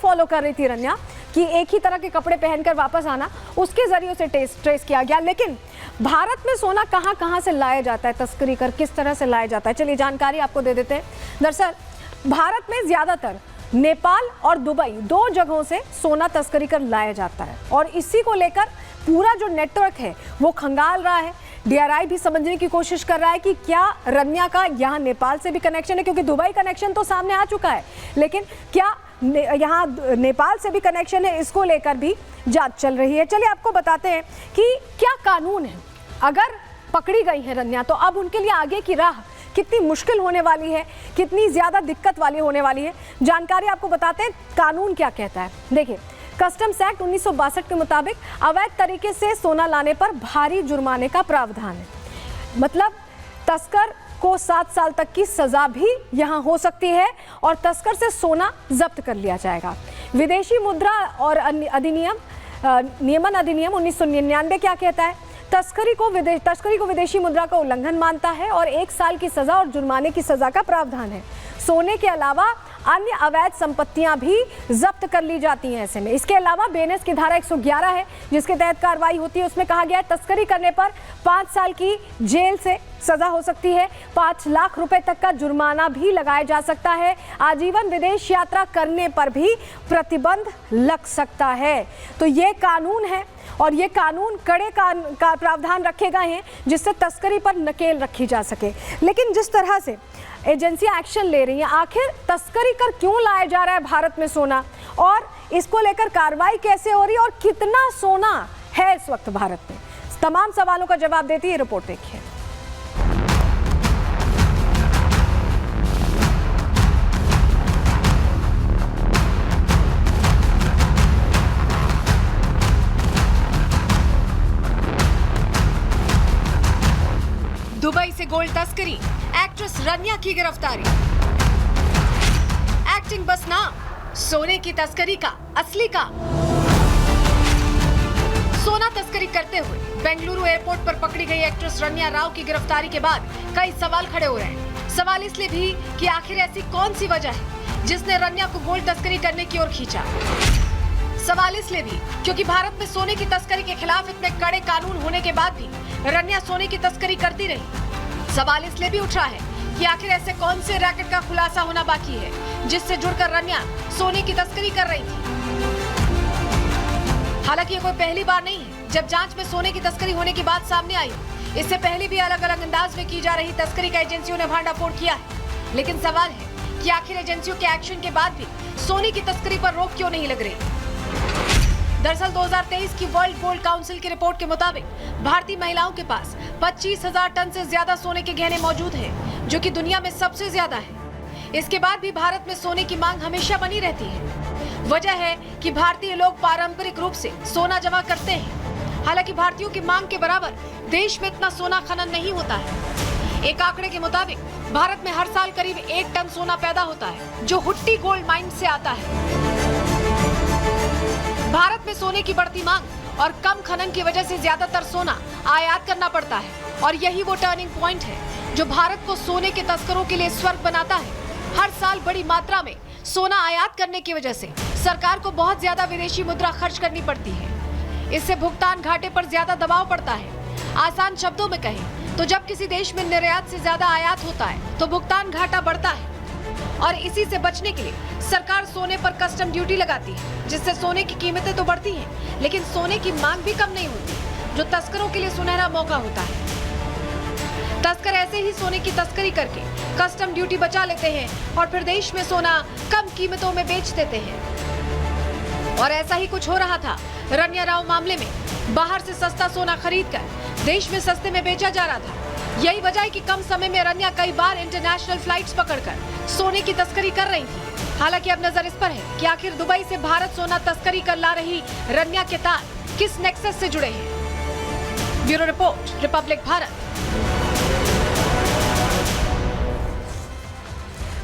Follow कर रही थी रन्या कि एक ही तरह के कपड़े पहनकर वापस आना, उसके जरिए उसे ट्रेस किया गया। लेकिन भारत में सोना कहां कहां से लाया जाता है, तस्करी कर किस तरह से लाया जाता है, चलिए जानकारी आपको दे देते हैं। दरअसल भारत में ज्यादातर नेपाल और दुबई 2 जगहों से सोना तस्करी कर लाया जाता है और इसी को लेकर पूरा जो नेटवर्क है वो खंगाल रहा है। डीआरआई भी समझने की कोशिश कर रहा है कि क्या रन्या का यहाँ नेपाल से भी कनेक्शन है, क्योंकि दुबई कनेक्शन तो सामने आ चुका है, लेकिन क्या यहाँ नेपाल से भी कनेक्शन है, इसको लेकर भी जांच चल रही है। चलिए आपको बताते हैं कि क्या कानून है, अगर पकड़ी गई है रन्या तो अब उनके लिए आगे की राह कितनी मुश्किल होने वाली है, कितनी ज़्यादा दिक्कत वाली होने वाली है। जानकारी आपको बताते हैं कानून क्या कहता है। देखिए, कस्टम्स एक्ट 1962 के मुताबिक अवैध तरीके से सोना लाने पर भारी जुर्माने का प्रावधान है। मतलब तस्कर को 7 साल तक की सजा भी यहाँ हो सकती है और तस्कर से सोना जब्त कर लिया जाएगा। विदेशी मुद्रा और नियमन अधिनियम 1999 क्या कहता है, तस्करी को विदेशी मुद्रा का उल्लंघन मानता है और 1 साल की सजा और जुर्माने की सजा का प्रावधान है। सोने के अलावा अन्य अवैध संपत्तियां भी जब्त कर ली जाती हैं ऐसे में। इसके अलावा बीएनएस की धारा 111 है जिसके तहत कार्रवाई होती है, उसमें कहा गया है तस्करी करने पर 5 साल की जेल से सजा हो सकती है, 5 लाख रुपए तक का जुर्माना भी लगाया जा सकता है, आजीवन विदेश यात्रा करने पर भी प्रतिबंध लग सकता है। तो ये कानून है और ये कानून कड़े का प्रावधान रखे गए हैं जिससे तस्करी पर नकेल रखी जा सके। लेकिन जिस तरह से एजेंसियां एक्शन ले रही हैं, आखिर तस्करी कर क्यों लाया जा रहा है भारत में सोना, और इसको लेकर कार्रवाई कैसे हो रही है और कितना सोना है इस वक्त भारत में, तमाम सवालों का जवाब देती है रिपोर्ट। देखिए, दुबई से गोल्ड तस्करी, एक्ट्रेस रन्या की गिरफ्तारी। एक्टिंग बस नाम, सोने की तस्करी का असली काम। सोना तस्करी करते हुए बेंगलुरु एयरपोर्ट पर पकड़ी गई एक्ट्रेस रन्या राव की गिरफ्तारी के बाद कई सवाल खड़े हो रहे हैं। सवाल इसलिए भी कि आखिर ऐसी कौन सी वजह है जिसने रन्या को गोल्ड तस्करी करने की ओर खींचा। सवाल इसलिए भी क्योंकि भारत में सोने की तस्करी के खिलाफ इतने कड़े कानून होने के बाद भी रन्या सोने की तस्करी करती रही। सवाल इसलिए भी उठ रहा है कि आखिर ऐसे कौन से रैकेट का खुलासा होना बाकी है जिससे जुड़कर रन्या सोने की तस्करी कर रही थी। हालांकि ये कोई पहली बार नहीं है जब जांच में सोने की तस्करी होने की बात सामने आई। इससे पहले भी अलग अलग अंदाज में की जा रही तस्करी का एजेंसियों ने भांडाफोड़ किया है। लेकिन सवाल है कि आखिर एजेंसियों के एक्शन के बाद भी सोने की तस्करी पर रोक क्यों नहीं लग रही। दरअसल 2023 की वर्ल्ड गोल्ड काउंसिल की रिपोर्ट के मुताबिक भारतीय महिलाओं के पास 25,000 टन से ज्यादा सोने के गहने मौजूद हैं, जो कि दुनिया में सबसे ज्यादा है। इसके बाद भी भारत में सोने की मांग हमेशा बनी रहती है। वजह है कि भारतीय लोग पारंपरिक रूप से सोना जमा करते हैं। हालांकि भारतीयों की मांग के बराबर देश में इतना सोना खनन नहीं होता है। एक आंकड़े के मुताबिक भारत में हर साल करीब 1 टन सोना पैदा होता है, जो हुट्टी गोल्ड माइन से आता है। भारत में सोने की बढ़ती मांग और कम खनन की वजह से ज्यादातर सोना आयात करना पड़ता है और यही वो टर्निंग पॉइंट है जो भारत को सोने के तस्करों के लिए स्वर्ग बनाता है। हर साल बड़ी मात्रा में सोना आयात करने की वजह से सरकार को बहुत ज्यादा विदेशी मुद्रा खर्च करनी पड़ती है। इससे भुगतान घाटे पर ज्यादा दबाव पड़ता है। आसान शब्दों में कहें तो जब किसी देश में निर्यात से ज्यादा आयात होता है तो भुगतान घाटा बढ़ता है और इसी से बचने के लिए सरकार सोने पर कस्टम ड्यूटी लगाती है, जिससे सोने की कीमतें तो बढ़ती हैं, लेकिन सोने की मांग भी कम नहीं होती, जो तस्करों के लिए सुनहरा मौका होता है। तस्कर ऐसे ही सोने की तस्करी करके कस्टम ड्यूटी बचा लेते हैं और फिर देश में सोना कम कीमतों में बेच देते हैं। और ऐसा ही कुछ हो रहा था रन्या राव मामले में। बाहर से सस्ता सोना खरीदकर देश में सस्ते में बेचा जा रहा था। यही वजह है कि कम समय में रन्या कई बार इंटरनेशनल फ्लाइट्स पकड़कर सोने की तस्करी कर रही थी। हालांकि अब नजर इस पर है कि आखिर दुबई से भारत सोना तस्करी कर ला रही रन्या के तार किस नेक्सस से जुड़े हैं। Bureau report, Republic Bharat.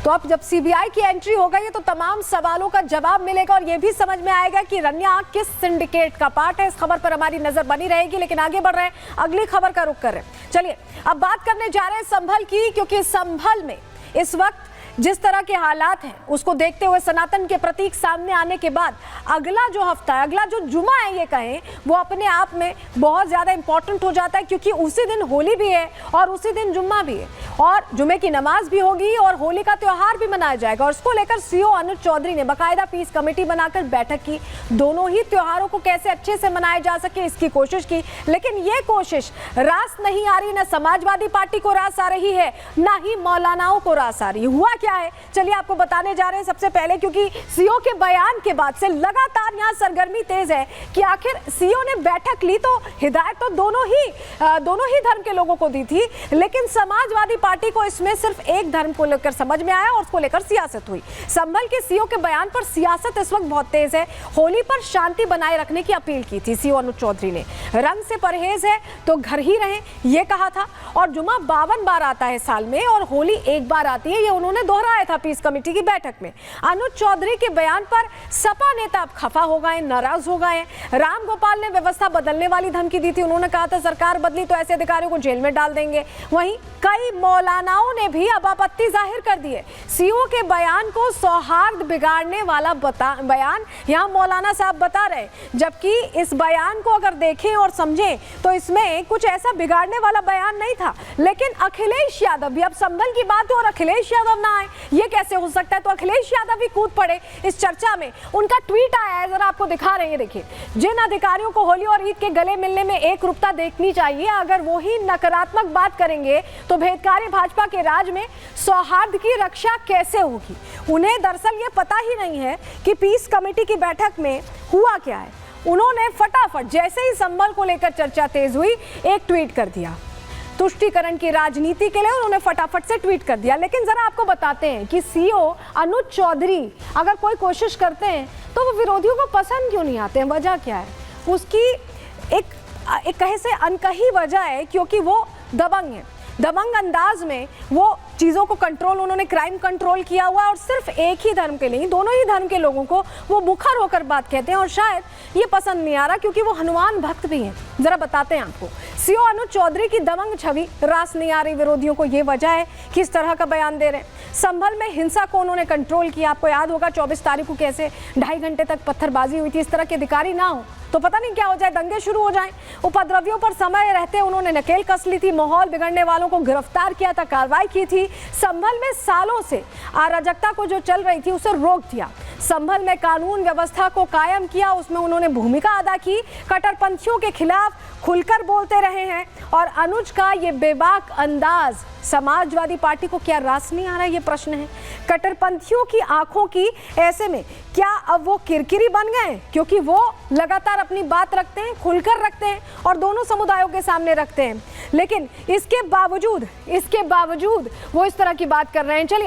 तो अब जब सीबीआई की एंट्री हो गई है तो तमाम सवालों का जवाब मिलेगा और यह भी समझ में आएगा कि रन्या किस सिंडिकेट का पार्ट है। इस खबर पर हमारी नजर बनी रहेगी, लेकिन आगे बढ़ रहे हैं, अगली खबर का रुख कर रहे हैं। चलिए अब बात करने जा रहे हैं संभल की, क्योंकि संभल में इस वक्त जिस तरह के हालात हैं उसको देखते हुए, सनातन के प्रतीक सामने आने के बाद अगला जो हफ्ता है, अगला जो जुमा है ये कहें, वो अपने आप में बहुत ज़्यादा इंपॉर्टेंट हो जाता है, क्योंकि उसी दिन होली भी है और उसी दिन जुम्मा भी है और जुमे की नमाज भी होगी और होली का त्यौहार भी मनाया जाएगा। और इसको लेकर सीओ अनुज चौधरी ने बाकायदा पीस कमेटी बनाकर बैठक की, दोनों ही त्योहारों को कैसे अच्छे से मनाया जा सके इसकी कोशिश की। लेकिन ये कोशिश रास नहीं आ रही, ना समाजवादी पार्टी को रास आ रही है, ना ही मौलानाओं को रास आ रही। हुआ क्या है चलिए आपको बताने जा रहे हैं। सबसे पहले, क्योंकि सीओ के बयान के बाद से लगातार यहाँ सरगर्मी तेज है कि आखिर सीओ ने बैठक ली तो हिदायत तो दोनों ही धर्म के लोगों को दी थी, लेकिन समाजवादी पार्टी को इसमें सिर्फ एक धर्म को लेकर समझ में आया और उसको लेकर सियासत हुई। संभल के सीओ के बयान पर सियासत इस वक्त बहुत तेज है। होली पर शांति बनाए रखने की अपील की थी सीओ अनुज चौधरी ने, रंग से परहेज है तो घर ही रहें ये कहा था, और जुमा 52 बार आता है साल में और होली एक बार आती है, ये उन्होंने दोहराया था पीस कमेटी की बैठक में। अनुज चौधरी के बयान पर सपा नेता अब खफा हो गए, नाराज हो गए। राम गोपाल ने व्यवस्था बदलने वाली धमकी दी थी, उन्होंने कहा था सरकार बदली तो ऐसे अधिकारियों को जेल में डाल देंगे। वहीं कई मौलानाओं ने भी अब आपत्ति जाहिर कर दी है। सीओ के बयान को सौहार्द बिगाड़ने वाला बयान यहाँ मौलाना साहब बता रहे, जबकि इस बयान को अगर देखें और समझें तो इसमें कुछ ऐसा बिगाड़ने वाला बयान नहीं था। लेकिन अखिलेश यादव भी, अब संभल की बात हो और अखिलेश यादव ना आए, ये कैसे हो सकता है? तो अखिलेश यादव भी कूद पड़े इस चर्चा में। उनका ट्वीट आया है, जरा आपको दिखा रहे हैं, देखिए। जिन अधिकारियों को होली और ईद के गले मिलने में एक रूपता देखनी चाहिए, अगर वो ही नकारात्मक बात करेंगे तो भेदकारी भाजपा के राज में सौहार्द की रक्षा कैसे होगी? उन्हें दरअसल ये पता ही नहीं है कि पीस कमेटी की बैठक में हुआ क्या है। उन्होंने फटाफट जैसे ही संभल को लेकर चर्चा तेज हुई, एक ट्वीट कर दिया। तुष्टीकरण की राजनीति के लिए उन्होंने फटाफट से ट्वीट कर दिया। लेकिन जरा आपको बताते हैं कि सीओ अनुज चौधरी अगर कोई कोशिश करते हैं तो वो विरोधियों को पसंद क्यों नहीं आते हैं? वजह क्या है? उसकी एक कहे से अनकही वजह है, क्योंकि वो दबंग है। दबंग अंदाज में वो चीज़ों को कंट्रोल, उन्होंने क्राइम कंट्रोल किया हुआ है और सिर्फ एक ही धर्म के लिए, दोनों ही धर्म के लोगों को वो मुखर होकर बात कहते हैं और शायद ये पसंद नहीं आ रहा, क्योंकि वो हनुमान भक्त भी हैं। जरा बताते हैं आपको, सीओ अनुज चौधरी की दबंग छवि रास नहीं आ रही विरोधियों को, ये वजह है कि इस तरह का बयान दे रहे हैं। संभल में हिंसा को उन्होंने कंट्रोल किया, आपको याद होगा 24 तारीख को कैसे 2.5 घंटे तक पत्थरबाजी हुई थी। इस तरह के अधिकारी ना हो तो पता नहीं क्या हो जाए, दंगे शुरू हो जाएं। उपद्रवियों पर समय रहते उन्होंने नकेल कस ली थी, माहौल बिगड़ने वालों को गिरफ्तार किया था, कार्रवाई की थी। संभल में सालों से अराजकता को जो चल रही थी उसे रोक दिया। संभल में कानून व्यवस्था को कायम किया, उसमें उन्होंने भूमिका अदा की। कट्टरपंथियों के खिलाफ खुलकर बोलते रहे हैं और अनुज का ये बेबाक अंदाज समाजवादी पार्टी को क्या रास नहीं आ रहा है? ये प्रश्न है। कट्टरपंथियों की आंखों की ऐसे में क्या अब वो किरकिरी बन गए, क्योंकि वो लगातार अपनी बात रखते हैं, खुलकर रखते हैं और दोनों समुदायों के सामने रखते हैं, लेकिन इसके बावजूद वो इस तरह की बात कर रहे हैं। चलिए